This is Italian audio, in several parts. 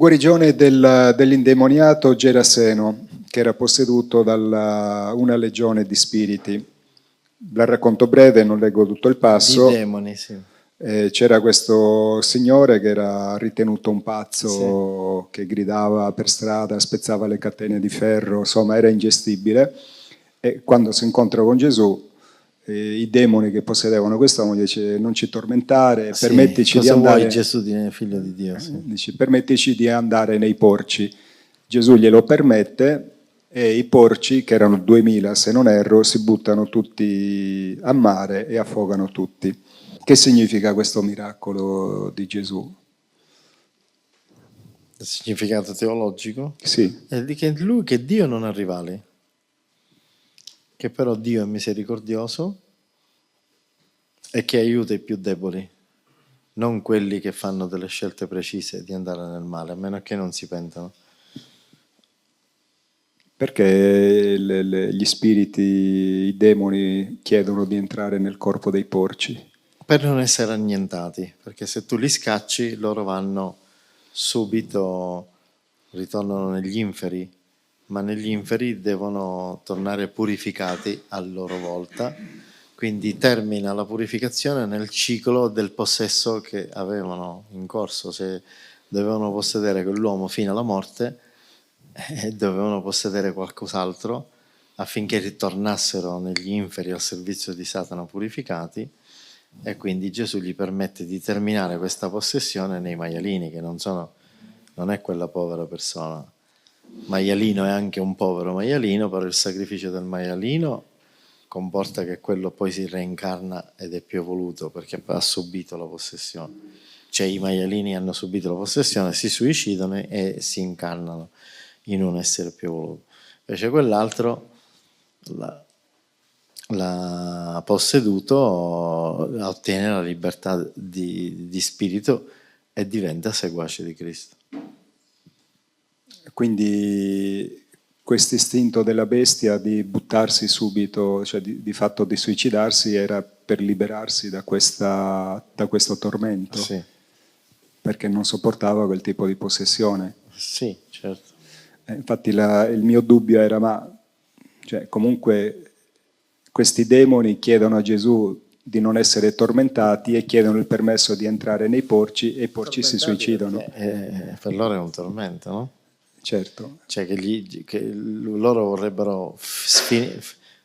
Guarigione dell'indemoniato Geraseno, che era posseduto da una legione di spiriti. La racconto breve, non leggo tutto il passo. Di demoni, sì. C'era questo signore che era ritenuto un pazzo, sì, che gridava per strada, spezzava le catene di ferro, insomma era ingestibile. E quando si incontra con Gesù, i demoni che possedevano quest'uomo gli dice: non ci tormentare, sì, permettici cosa di andare. vuoi, Gesù, figlio di Dio? Sì. Dice: permettici di andare nei porci. Gesù glielo permette e i porci, che erano 2000 se non erro, si buttano tutti a mare e affogano tutti. Che significa questo miracolo di Gesù? Il significato teologico? Sì. È di che Dio non ha rivali, che però Dio è misericordioso e che aiuta i più deboli, non quelli che fanno delle scelte precise di andare nel male, a meno che non si pentano. Perché gli spiriti, i demoni chiedono di entrare nel corpo dei porci? Per non essere annientati, perché se tu li scacci loro vanno subito, ritornano negli inferi, ma negli inferi devono tornare purificati a loro volta, quindi termina la purificazione nel ciclo del possesso che avevano in corso. Se dovevano possedere quell'uomo fino alla morte, dovevano possedere qualcos'altro affinché ritornassero negli inferi al servizio di Satana purificati, e quindi Gesù gli permette di terminare questa possessione nei maialini, che non è quella povera persona. Maialino è anche un povero maialino, però il sacrificio del maialino comporta che quello poi si reincarna ed è più evoluto perché ha subito la possessione. Cioè i maialini hanno subito la possessione, si suicidano e si incarnano in un essere più evoluto. Invece quell'altro l'ha posseduto, ottiene la libertà di spirito e diventa seguace di Cristo. Quindi questo istinto della bestia di buttarsi subito, cioè di fatto di suicidarsi, era per liberarsi da questo tormento, sì, perché non sopportava quel tipo di possessione. Sì, certo. Infatti il mio dubbio era, cioè, comunque questi demoni chiedono a Gesù di non essere tormentati e chiedono il permesso di entrare nei porci e i porci si suicidano. Per loro è un tormento, no? Certo. Cioè che loro vorrebbero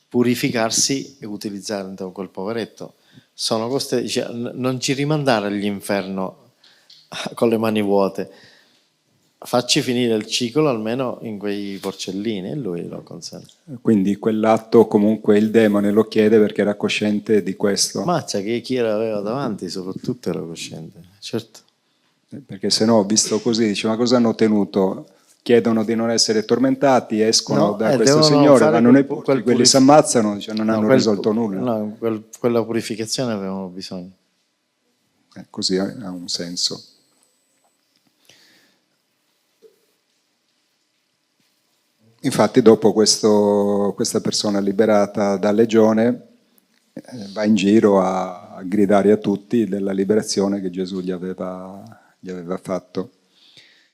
purificarsi e utilizzare quel poveretto. Sono costretti, cioè, non ci rimandare all'inferno con le mani vuote. Facci finire il ciclo almeno in quei porcellini, e lui lo consente. Quindi quell'atto comunque il demone lo chiede perché era cosciente di questo. Mazza, che chi aveva davanti soprattutto era cosciente, certo. Perché se no, visto così, dice: ma cosa hanno ottenuto? Chiedono di non essere tormentati, escono da questo signore, vanno nei porti, quelli si ammazzano, cioè non hanno risolto nulla. No, quella purificazione avevano bisogno. Così ha un senso. Infatti dopo questa persona liberata da legione va in giro a gridare a tutti della liberazione che Gesù gli aveva fatto.